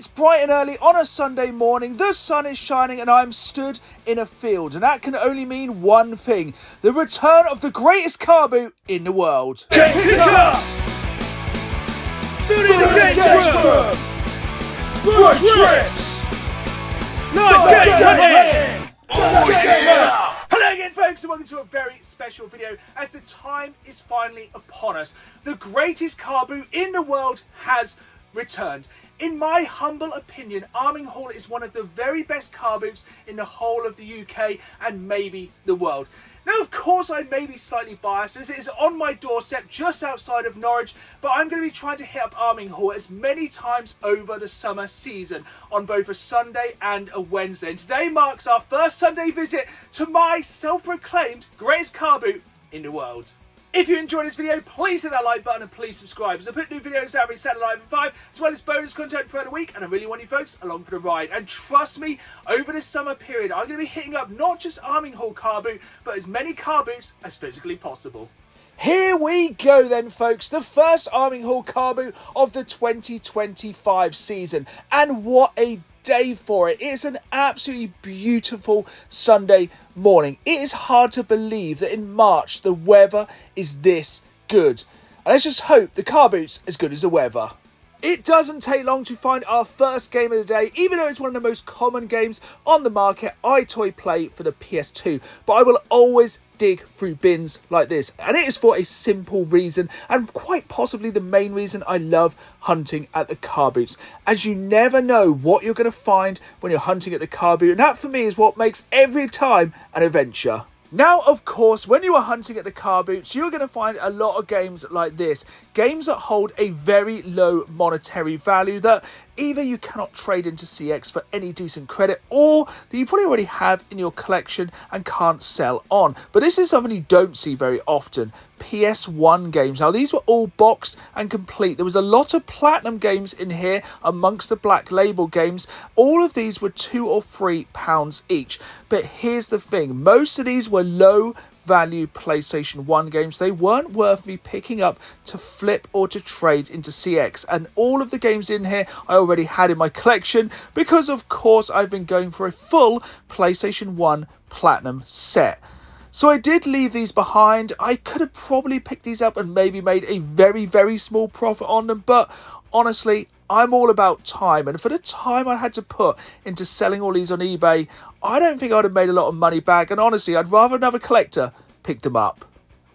It's bright and early on a Sunday morning, the sun is shining and I'm stood in a field, and that can only mean one thing: the return of the greatest Carboot in the world. Game pickups! Building the games room! Road trips! Live game hunting! Oh yeah! Hello again folks, and welcome to a very special video as the time is finally upon us. The greatest Carboot in the world has returned. In my humble opinion, Arminghall is one of the very best Carboots in the whole of the UK and maybe the world. Now, of course, I may be slightly biased as it is on my doorstep just outside of Norwich, but I'm going to be trying to hit up Arminghall as many times over the summer season on both a Sunday and a Wednesday. And today marks our first Sunday visit to my self-proclaimed greatest Carboot in the world. If you enjoyed this video, please hit that like button and please subscribe, as I put new videos out every Saturday night at 5, as well as bonus content throughout the week, and I really want you folks along for the ride. And trust me, over this summer period, I'm going to be hitting up not just Arminghall Carboot, but as many Carboots as physically possible. Here we go then folks, the first Arminghall Carboot of the 2025 season, and what a day for it. It's an absolutely beautiful Sunday morning. It is hard to believe that in March the weather is this good. And let's just hope the Carboot's as good as the weather. It doesn't take long to find our first game of the day, even though it's one of the most common games on the market. I toy play for the PS2, but I will always dig through bins like this, and it is for a simple reason, and quite possibly the main reason I love hunting at the Carboots, as you never know what you're going to find when you're hunting at the Carboot, and that for me is what makes every time an adventure. Now, of course, when you are hunting at the Carboots, you're going to find a lot of games like this. Games that hold a very low monetary value that either you cannot trade into CX for any decent credit, or that you probably already have in your collection and can't sell on. But this is something you don't see very often. PS1 games. Now, these were all boxed and complete. There was a lot of platinum games in here amongst the black label games. All of these were £2 or £3 each. But here's the thing. Most of these were low value PlayStation 1 games. They weren't worth me picking up to flip or to trade into CX. And all of the games in here I already had in my collection because, of course, I've been going for a full PlayStation 1 Platinum set. So I did leave these behind. I could have probably picked these up and maybe made a very, very small profit on them. But honestly, I'm all about time. And for the time I had to put into selling all these on eBay, I don't think I'd have made a lot of money back. And honestly, I'd rather another collector pick them up.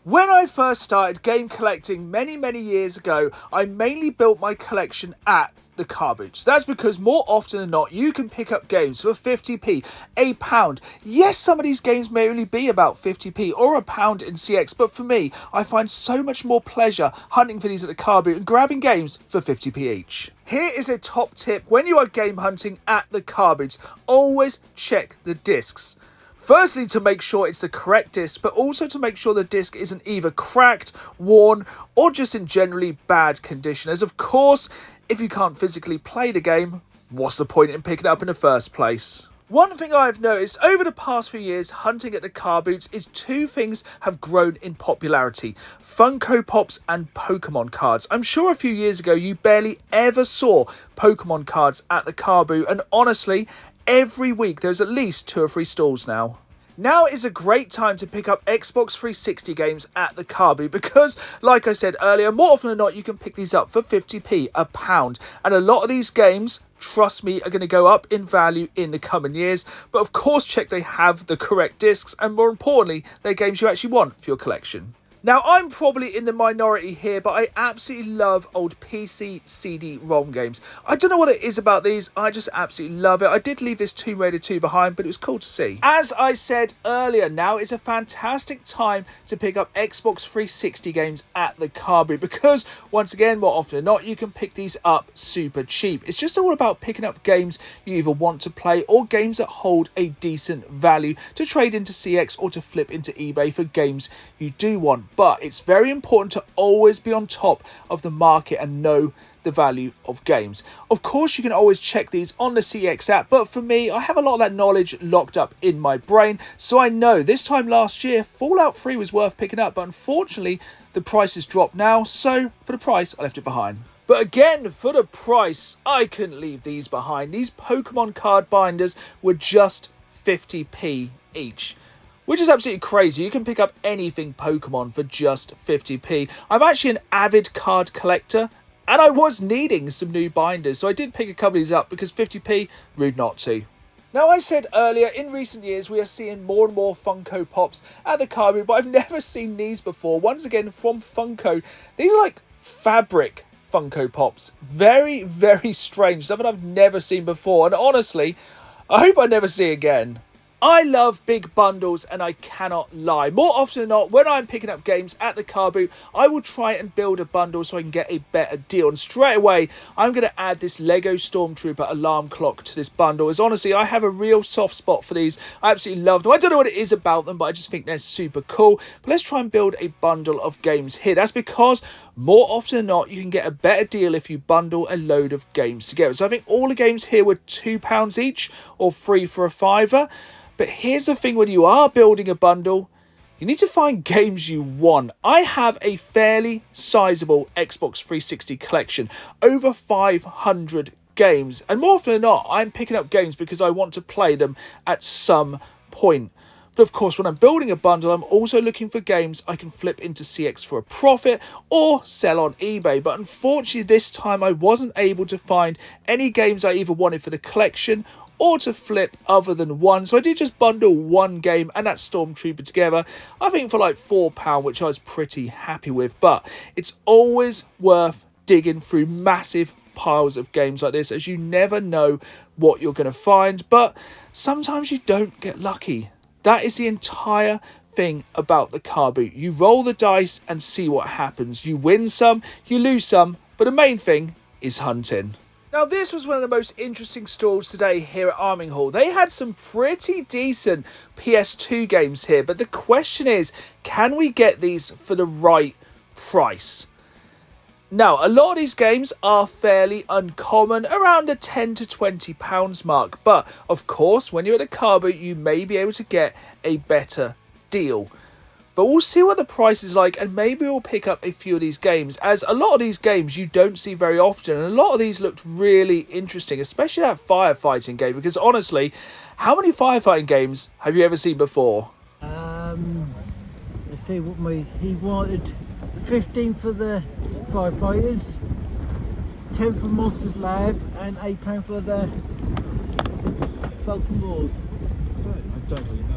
When I first started game collecting many, many years ago, I mainly built my collection at the Carboots. That's because more often than not, you can pick up games for 50p, £1. Yes, some of these games may only be about 50p or £1 in CX, but for me, I find so much more pleasure hunting for these at the Carboot and grabbing games for 50p each. Here is a top tip when you are game hunting at the Carboots. Always check the discs. Firstly, to make sure it's the correct disc, but also to make sure the disc isn't either cracked, worn, or just in generally bad condition. As of course, if you can't physically play the game, what's the point in picking it up in the first place? One thing I've noticed over the past few years hunting at the Carboots is two things have grown in popularity: Funko Pops and Pokemon cards. I'm sure a few years ago you barely ever saw Pokemon cards at the Carboot, and honestly, every week there's at least 2 or 3 stalls now. Now is a great time to pick up Xbox 360 games at the Carboot because, like I said earlier, more often than not you can pick these up for 50p, £1. And a lot of these games, trust me, are going to go up in value in the coming years. But of course, check they have the correct discs, and more importantly, they're games you actually want for your collection. Now, I'm probably in the minority here, but I absolutely love old PC CD-ROM games. I don't know what it is about these, I just absolutely love it. I did leave this Tomb Raider 2 behind, but it was cool to see. As I said earlier, now is a fantastic time to pick up Xbox 360 games at the Carboot because, once again, more often than not, you can pick these up super cheap. It's just all about picking up games you either want to play or games that hold a decent value to trade into CX or to flip into eBay for games you do want. But it's very important to always be on top of the market and know the value of games. Of course, you can always check these on the CX app, but for me, I have a lot of that knowledge locked up in my brain, so I know this time last year, Fallout 3 was worth picking up, but unfortunately, the price has dropped now, so for the price, I left it behind. But again, for the price, I couldn't leave these behind. These Pokemon card binders were just 50p each, which is absolutely crazy. You can pick up anything Pokemon for just 50p. I'm actually an avid card collector, and I was needing some new binders, so I did pick a couple of these up because 50p, rude not to. Now, I said earlier, in recent years, we are seeing more and more Funko Pops at the Carboot, but I've never seen these before. Once again, from Funko, these are like fabric Funko Pops. Very, very strange. Something I've never seen before. And honestly, I hope I never see again. I love big bundles, and I cannot lie. More often than not, when I'm picking up games at the Carboot, I will try and build a bundle so I can get a better deal. And straight away, I'm going to add this Lego Stormtrooper alarm clock to this bundle. As honestly, I have a real soft spot for these. I absolutely love them. I don't know what it is about them, but I just think they're super cool. But let's try and build a bundle of games here. That's because more often than not, you can get a better deal if you bundle a load of games together. So I think all the games here were £2 each, or 3 for a £5. But here's the thing, when you are building a bundle, you need to find games you want. I have a fairly sizable Xbox 360 collection, over 500 games. And more often than not, I'm picking up games because I want to play them at some point. But of course, when I'm building a bundle, I'm also looking for games I can flip into CX for a profit or sell on eBay. But unfortunately, this time I wasn't able to find any games I either wanted for the collection or to flip other than one. So I did just bundle one game, and that's Stormtrooper together, I think for like £4, which I was pretty happy with. But it's always worth digging through massive piles of games like this, as you never know what you're going to find. But sometimes you don't get lucky. That is the entire thing about the Carboot. You roll the dice and see what happens. You win some, you lose some, but the main thing is hunting. Now, this was one of the most interesting stalls today here at Arminghall. They had some pretty decent PS2 games here, but the question is, can we get these for the right price? Now, a lot of these games are fairly uncommon, around the £10 to £20 mark, but of course, when you're at a Carboot, you may be able to get a better deal. But we'll see what the price is like, and maybe we'll pick up a few of these games, as a lot of these games you don't see very often, and a lot of these looked really interesting, especially that firefighting game, because honestly, how many firefighting games have you ever seen before? Let's see what he wanted. 15 for the firefighters, 10 for Monsters Lab, and £8 for the Falcon Wars. I don't really know.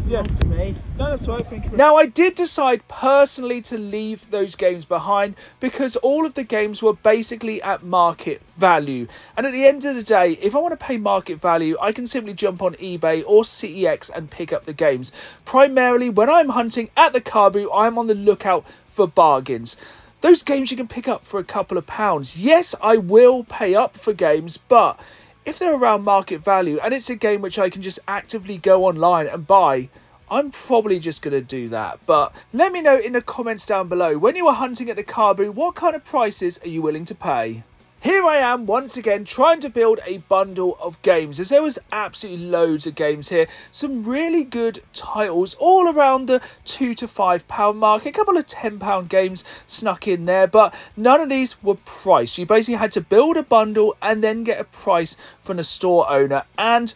Yeah, to me. No, that's right. Thank you. Now, I did decide personally to leave those games behind because all of the games were basically at market value. And at the end of the day, if I want to pay market value, I can simply jump on eBay or CEX and pick up the games. Primarily, when I'm hunting at the Carboot, I'm on the lookout for bargains. Those games you can pick up for a couple of pounds. Yes, I will pay up for games, but if they're around market value and it's a game which I can just actively go online and buy, I'm probably just going to do that. But let me know in the comments down below, when you are hunting at the Carboot, what kind of prices are you willing to pay? Here I am once again trying to build a bundle of games, as there was absolutely loads of games here. Some really good titles all around the £2 to £5 mark. A couple of £10 games snuck in there, but none of these were priced. You basically had to build a bundle and then get a price from the store owner. And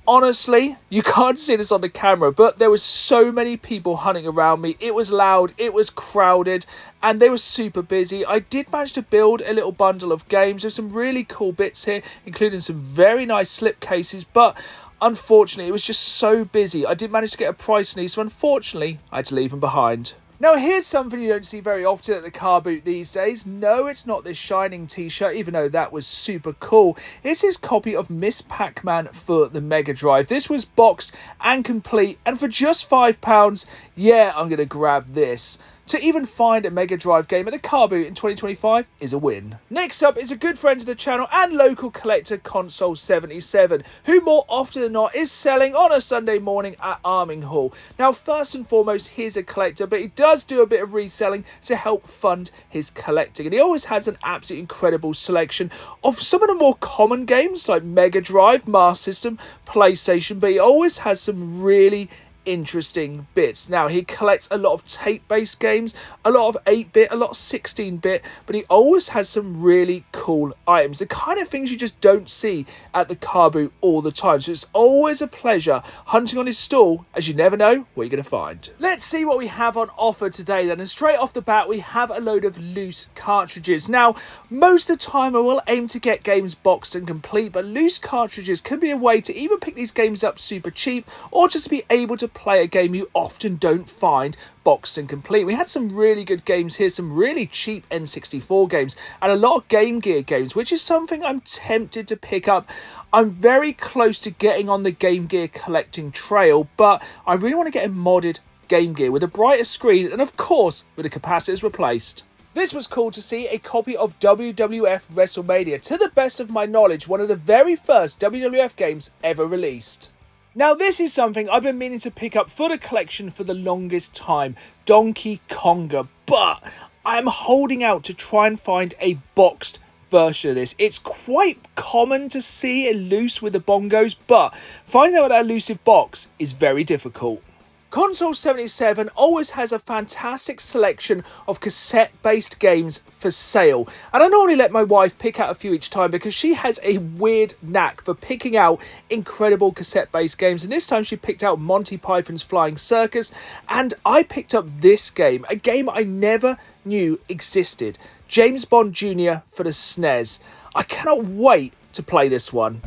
honestly, you can't see this on the camera, but there was so many people hunting around me. It was loud, it was crowded, and they were super busy. I did manage to build a little bundle of games. There's some really cool bits here, including some very nice slipcases, but unfortunately, it was just so busy. I did manage to get a price on these, so unfortunately, I had to leave them behind. Now, here's something you don't see very often at the Carboot these days. No, it's not this Shining t-shirt, even though that was super cool. It's his copy of Miss Pac-Man for the Mega Drive. This was boxed and complete, and for just £5, yeah, I'm going to grab this. To even find a Mega Drive game at a Carboot in 2025 is a win. Next up is a good friend of the channel and local collector, Console 77, who more often than not is selling on a Sunday morning at Arminghall. Now, first and foremost, he's a collector, but he does do a bit of reselling to help fund his collecting. And he always has an absolutely incredible selection of some of the more common games like Mega Drive, Master System, PlayStation, but he always has some really interesting bits. Now, he collects a lot of tape-based games, a lot of 8-bit, a lot of 16-bit, but he always has some really cool items, the kind of things you just don't see at the Carboot all the time. So it's always a pleasure hunting on his stall, as you never know what you're going to find. Let's see what we have on offer today then, and straight off the bat we have a load of loose cartridges. Now, most of the time I will aim to get games boxed and complete, but loose cartridges can be a way to either pick these games up super cheap or just to be able to play a game you often don't find boxed and complete. We had some really good games here, some really cheap N64 games, and a lot of Game Gear games, which is something I'm tempted to pick up. I'm very close to getting on the Game Gear collecting trail, but I really want to get a modded Game Gear with a brighter screen and of course with the capacitors replaced. This was cool to see a copy of WWF WrestleMania, to the best of my knowledge one of the very first WWF games ever released. Now this is something I've been meaning to pick up for the collection for the longest time, Donkey Konga, but I'm holding out to try and find a boxed version of this. It's quite common to see it loose with the bongos, but finding out that elusive box is very difficult. Console 77 always has a fantastic selection of cassette-based games for sale, and I normally let my wife pick out a few each time because she has a weird knack for picking out incredible cassette-based games, and this time she picked out Monty Python's Flying Circus, and I picked up this game, a game I never knew existed, James Bond Jr. for the SNES. I cannot wait to play this one.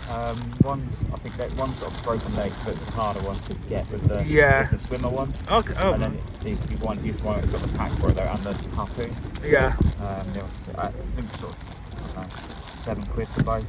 I think that one's got a broken leg, but it's a harder one to get with the, Yeah. with the swimmer one. Okay. Oh. And then he's one that's got the pack for it though, and the harpoon. Yeah. I think sort of £7 for both.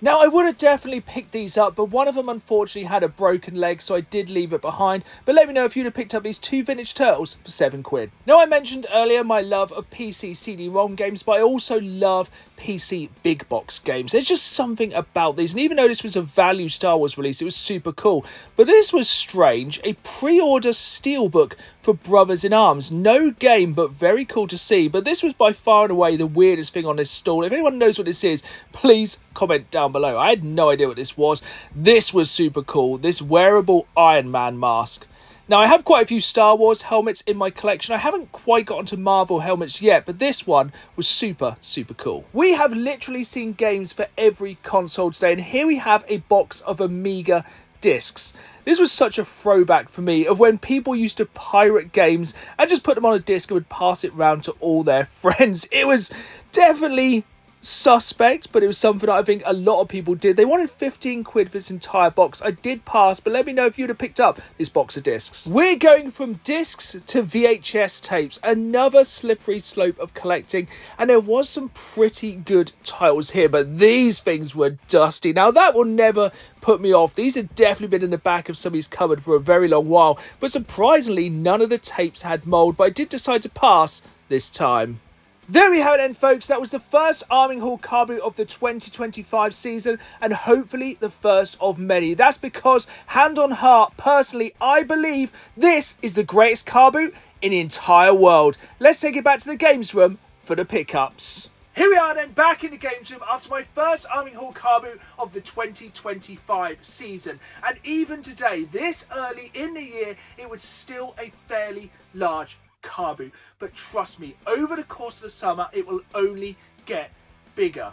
Now, I would have definitely picked these up, but one of them unfortunately had a broken leg, so I did leave it behind. But let me know if you'd have picked up these two vintage turtles for £7. Now, I mentioned earlier my love of PC CD-ROM games, but I also love PC big box games. There's just something about these, and even though this was a value Star Wars release, it was super cool. But this was strange, a pre-order steelbook for Brothers in Arms. No game, but very cool to see. But this was by far and away the weirdest thing on this stall. If anyone knows what this is, please comment down below. I had no idea what this was. This was super cool. This wearable Iron Man mask. Now, I have quite a few Star Wars helmets in my collection. I haven't quite gotten to Marvel helmets yet, but this one was super, super cool. We have literally seen games for every console today, and here we have a box of Amiga discs. This was such a throwback for me of when people used to pirate games and just put them on a disc and would pass it round to all their friends. It was definitely suspect, but it was something that I think a lot of people did. They wanted £15 for this entire box. I did pass, but let me know if you'd have picked up this box of discs. We're going from discs to VHS tapes, another slippery slope of collecting, and there was some pretty good titles here, but these things were dusty. Now that will never put me off. These have definitely been in the back of somebody's cupboard for a very long while, but surprisingly none of the tapes had mould, but I did decide to pass this time. There we have it then, folks. That was the first Arminghall Carboot of the 2025 season, and hopefully the first of many. That's because, hand on heart, personally, I believe this is the greatest Carboot in the entire world. Let's take it back to the games room for the pickups. Here we are then, back in the games room after my first Arminghall Carboot of the 2025 season. And even today, this early in the year, it was still a fairly large Carboot, but trust me, over the course of the summer it will only get bigger.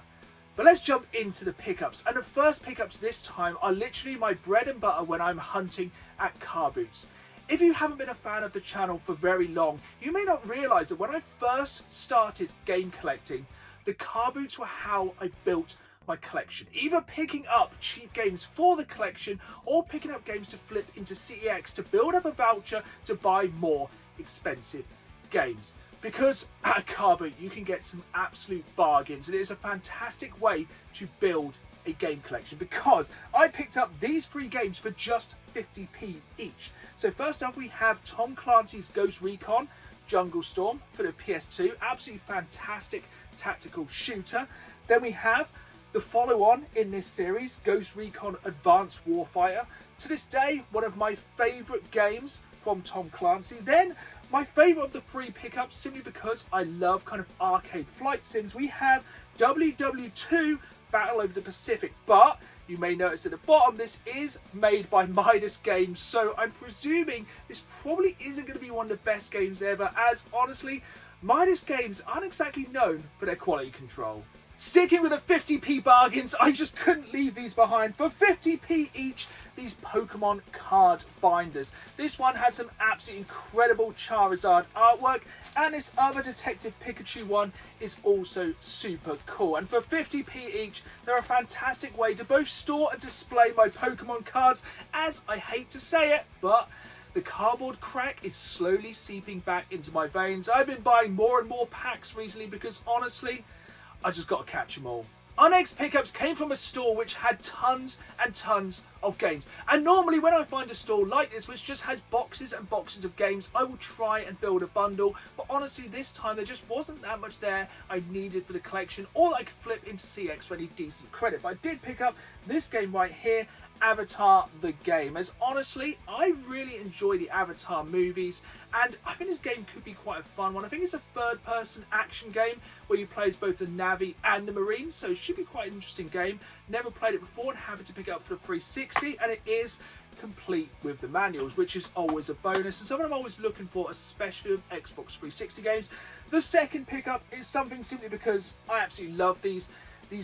But let's jump into the pickups, and the first pickups this time are literally my bread and butter when I'm hunting at Carboots. If you haven't been a fan of the channel for very long, you may not realise that when I first started game collecting, the Carboots were how I built my collection, either picking up cheap games for the collection or picking up games to flip into CEX to build up a voucher to buy more expensive games. Because at Carboot you can get some absolute bargains, and it is a fantastic way to build a game collection, because I picked up these 3 games for just 50p each. So first up we have Tom Clancy's Ghost Recon Jungle Storm for the PS2, absolutely fantastic tactical shooter. Then we have the follow-on in this series, Ghost Recon Advanced Warfighter, to this day one of my favourite games from Tom Clancy. Then my favourite of the 3 pickups, simply because I love kind of arcade flight sims, we have WW2 battle over the Pacific. But you may notice at the bottom, this is made by Midas Games, so I'm presuming this probably isn't going to be one of the best games ever, as honestly, Midas Games aren't exactly known for their quality control. Sticking with the 50p bargains, I just couldn't leave these behind. For 50p each, these Pokemon card binders. This one has some absolutely incredible Charizard artwork, and this other Detective Pikachu one is also super cool. And for 50p each, they're a fantastic way to both store and display my Pokemon cards, as I hate to say it, but the cardboard crack is slowly seeping back into my veins. I've been buying more and more packs recently because honestly, I just got to catch them all. Our next pickups came from a store which had tons and tons of games. And normally when I find a store like this which just has boxes and boxes of games, I will try and build a bundle. But honestly, this time there just wasn't that much there I needed for the collection, or that I could flip into CX for any decent credit. But I did pick up this game right here, Avatar the game, as honestly I really enjoy the Avatar movies, and I think this game could be quite a fun one. I think it's a third-person action game where you play as both the Na'vi and the Marines, so it should be quite an interesting game. Never played it before and happy to pick it up for the 360, and it is complete with the manuals, which is always a bonus and something I'm always looking for, especially with Xbox 360 games. The second pickup is something simply because I absolutely love these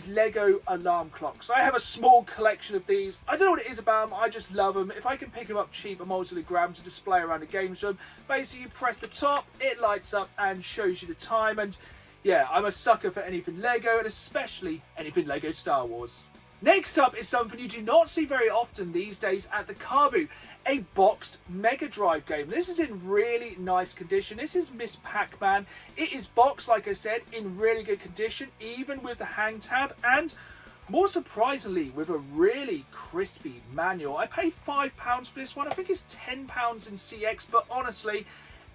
Lego alarm clocks. I have a small collection of these. I don't know what it is about them, I just love them. If I can pick them up cheap, I'm always going to grab them to display around the games room. Basically, you press the top, it lights up and shows you the time. And yeah, I'm a sucker for anything Lego, and especially anything Lego Star Wars. Next up is something you do not see very often these days at the Carboot, a boxed Mega Drive game. This is in really nice condition. This is Miss Pac-Man. It is boxed, like I said, in really good condition, even with the hang tab, and more surprisingly, with a really crispy manual. I paid £5 for this one. I think it's £10 in CX, but honestly,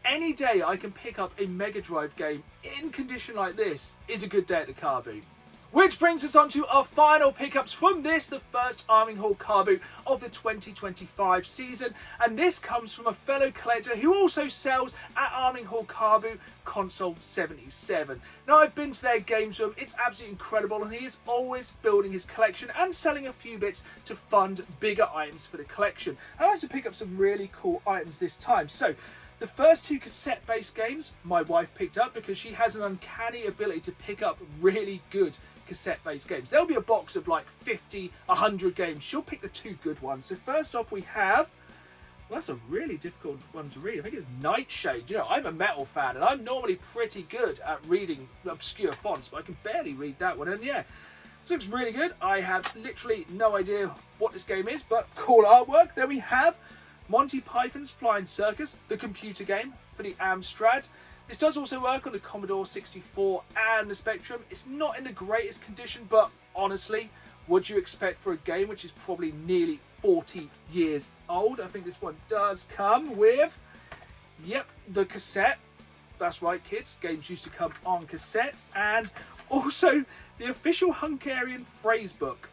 any day I can pick up a Mega Drive game in condition like this is a good day at the Carboot. Which brings us on to our final pickups from this, the first Arminghall Carboot of the 2025 season. And this comes from a fellow collector who also sells at Arminghall Carboot, Console 77. Now, I've been to their games room, it's absolutely incredible, and he is always building his collection and selling a few bits to fund bigger items for the collection. I like to pick up some really cool items this time. So, the first two cassette-based games my wife picked up because she has an uncanny ability to pick up really good cassette-based games. There'll be a box of like 50, 100 games. She'll pick the two good ones. So first off we have, well, that's a really difficult one to read. I think it's Nightshade. You know, I'm a metal fan and I'm normally pretty good at reading obscure fonts, but I can barely read that one. And yeah, this looks really good. I have literally no idea what this game is, but cool artwork. Then we have Monty Python's Flying Circus, the computer game for the Amstrad. This does also work on the Commodore 64 and the Spectrum. It's not in the greatest condition, but honestly, what do you expect for a game which is probably nearly 40 years old? I think this one does come with, yep, the cassette. That's right, kids. Games used to come on cassette. And also the official Hungarian phrase book,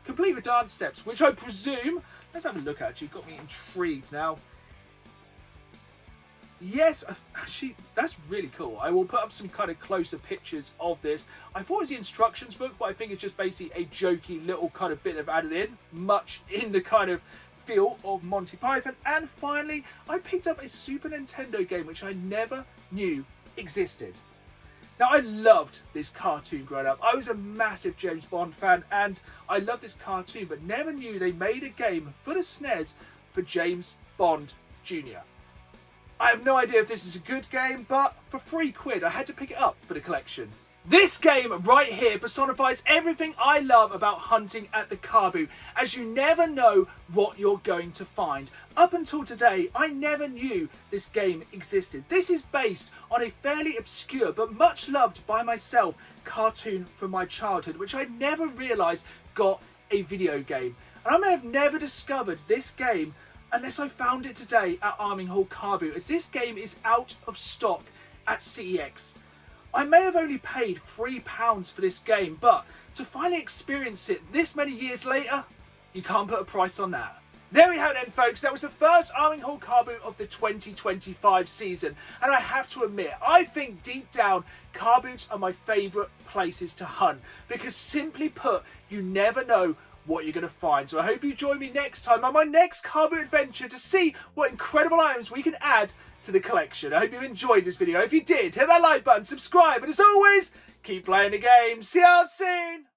complete with dance steps, which I presume, let's have a look at it. You've got me intrigued now. Yes, actually, that's really cool. I will put up some kind of closer pictures of this. I thought it was the instructions book, but I think it's just basically a jokey little kind of bit of added in, much in the kind of feel of Monty Python. And finally, I picked up a Super Nintendo game which I never knew existed. Now, I loved this cartoon growing up. I was a massive James Bond fan, and I loved this cartoon, but never knew they made a game for the SNES for James Bond Jr. I have no idea if this is a good game, but for £3 I had to pick it up for the collection. This game right here personifies everything I love about hunting at the Carboot, as you never know what you're going to find. Up until today, I never knew this game existed. This is based on a fairly obscure but much loved by myself cartoon from my childhood, which I never realised got a video game. And I may have never discovered this game unless I found it today at Arminghall Carboot, as this game is out of stock at CEX. I may have only paid £3 for this game, but to finally experience it this many years later, you can't put a price on that. There we have it then, folks. That was the first Arminghall Carboot of the 2025 season. And I have to admit, I think deep down, Carboots are my favourite places to hunt. Because simply put, you never know what you're going to find. So I hope you join me next time on my next Carboot adventure to see what incredible items we can add to the collection. I hope you enjoyed this video. If you did, hit that like button, subscribe, and as always, keep playing the game. See you all soon.